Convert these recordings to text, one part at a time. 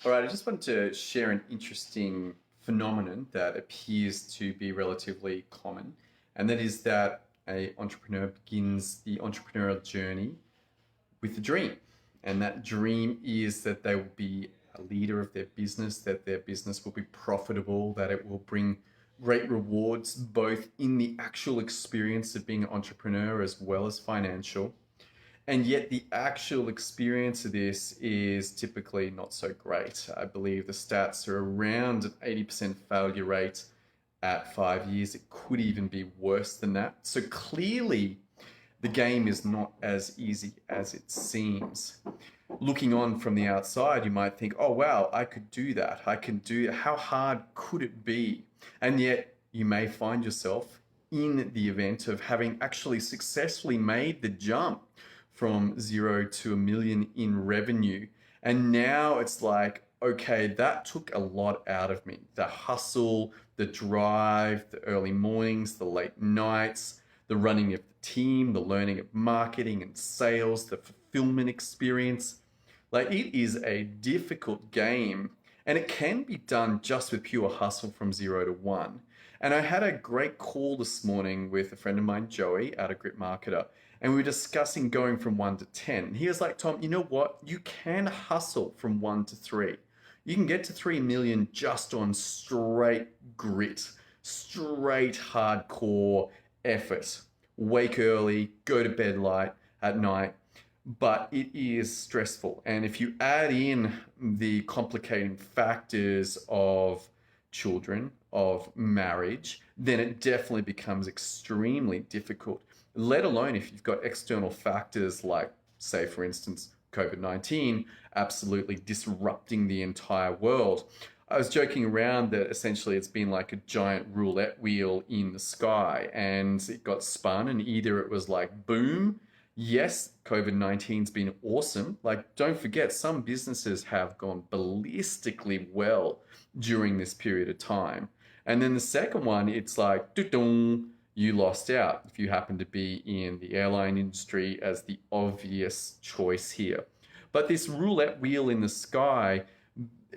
All right, I just wanted to share an interesting phenomenon that appears to be relatively common, and that is that a entrepreneur begins the entrepreneurial journey with a dream. And that dream is that they will be a leader of their business, that their business will be profitable, that it will bring great rewards, both in the actual experience of being an entrepreneur as well as financial. And yet, the actual experience of this is typically not so great. I believe the stats are around an 80% failure rate at 5 years. It could even be worse than that. So, clearly, the game is not as easy as it seems. Looking on from the outside, you might think, oh, wow, I could do that. I can do it. How hard could it be? And yet, you may find yourself in the event of having actually successfully made the jump from 0 to 1 million in revenue. And now it's like, okay, that took a lot out of me. The hustle, the drive, the early mornings, the late nights, the running of the team, the learning of marketing and sales, the fulfillment experience. Like, it is a difficult game, and it can be done just with pure hustle from 0 to 1. And I had a great call this morning with a friend of mine, Joey, at a Grit Marketer, and we were discussing going from 1 to 10. And he was like, Tom, you know what? You can hustle from 1 to 3. You can get to 3 million just on straight grit, straight hardcore effort. Wake early, go to bed light at night, but it is stressful. And if you add in the complicating factors of children, of marriage, then it definitely becomes extremely difficult, let alone if you've got external factors like, say, for instance, COVID-19 absolutely disrupting the entire world. I was joking around that essentially it's been like a giant roulette wheel in the sky, and it got spun, and either it was like boom, yes, COVID-19's been awesome. Like, don't forget, some businesses have gone ballistically well during this period of time. And then the second one, it's like, doo-doo, you lost out if you happen to be in the airline industry as the obvious choice here. But this roulette wheel in the sky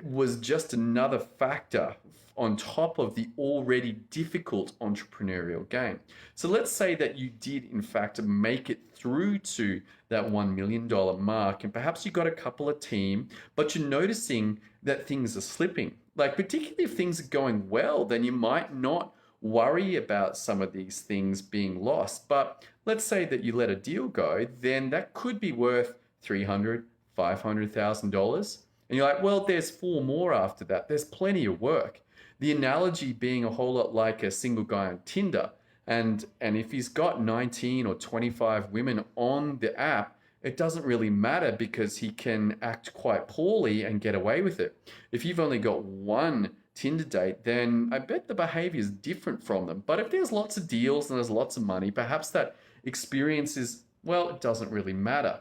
was just another factor on top of the already difficult entrepreneurial game. So let's say that you did, in fact, make it through to that $1 million mark, and perhaps you got a couple of team, but you're noticing that things are slipping. Like, particularly if things are going well, then you might not worry about some of these things being lost. But let's say that you let a deal go, then that could be worth $300,000, $500,000. And you're like, well, there's 4 more after that. There's plenty of work. The analogy being a whole lot like a single guy on Tinder. And if he's got 19 or 25 women on the app, it doesn't really matter because he can act quite poorly and get away with it. If you've only got one Tinder date, then I bet the behavior is different from them. But if there's lots of deals and there's lots of money, perhaps that experience is, well, it doesn't really matter.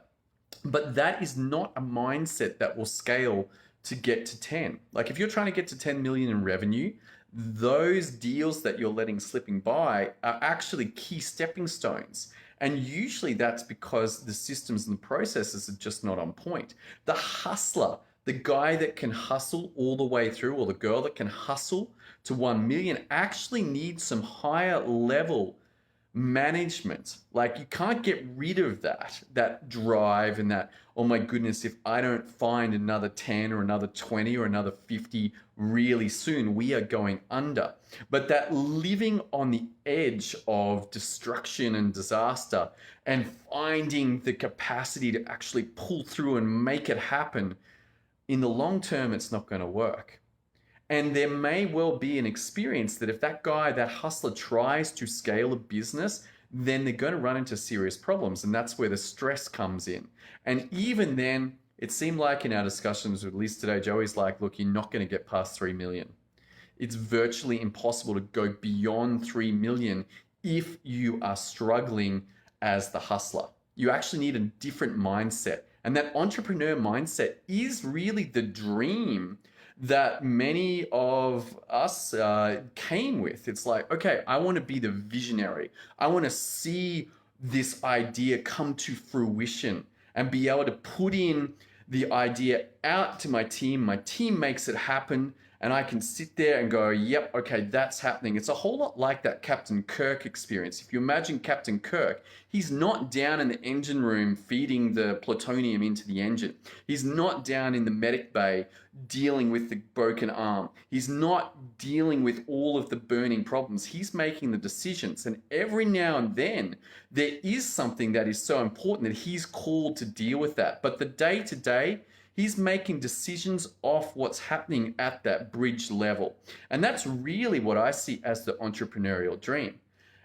But that is not a mindset that will scale to get to 10. Like, if you're trying to get to 10 million in revenue, those deals that you're letting slipping by are actually key stepping stones. And usually that's because the systems and the processes are just not on point. The hustler, the guy that can hustle all the way through, or the girl that can hustle to 1 million, actually needs some higher level management. Like, you can't get rid of that drive and that, oh my goodness, if I don't find another 10 or another 20 or another 50 really soon, we are going under. But that living on the edge of destruction and disaster and finding the capacity to actually pull through and make it happen, in the long term, it's not going to work. And there may well be an experience that if that guy, that hustler, tries to scale a business, then they're going to run into serious problems. And that's where the stress comes in. And even then, it seemed like in our discussions with Liz today, Joey's like, look, you're not going to get past 3 million. It's virtually impossible to go beyond 3 million if you are struggling as the hustler. You actually need a different mindset. And that entrepreneur mindset is really the dream that many of us came with. It's like, okay, I want to be the visionary. I want to see this idea come to fruition and be able to put in the idea out to my team makes it happen, and I can sit there and go, yep, okay, that's happening. It's a whole lot like that Captain Kirk experience. If you imagine Captain Kirk, he's not down in the engine room feeding the plutonium into the engine. He's not down in the medic bay dealing with the broken arm. He's not dealing with all of the burning problems. He's making the decisions. And every now and then, there is something that is so important that he's called to deal with that. But the day to day, he's making decisions off what's happening at that bridge level. And that's really what I see as the entrepreneurial dream.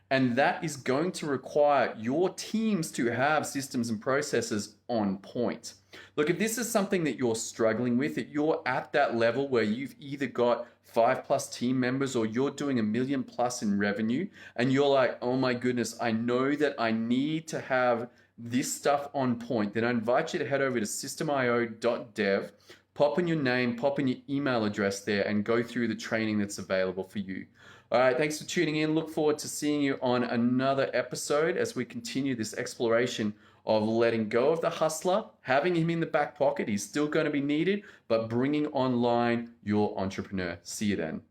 And that is going to require your teams to have systems and processes on point. Look, if this is something that you're struggling with, if you're at that level where you've either got 5+ team members or you're doing $1 million+ in revenue, and you're like, oh my goodness, I know that I need to have this stuff on point, then I invite you to head over to systemio.dev, pop in your name, pop in your email address there, and go through the training that's available for you. All right, thanks for tuning in. Look forward to seeing you on another episode as we continue this exploration of letting go of the hustler, having him in the back pocket. He's still going to be needed, but bringing online your entrepreneur. See you then.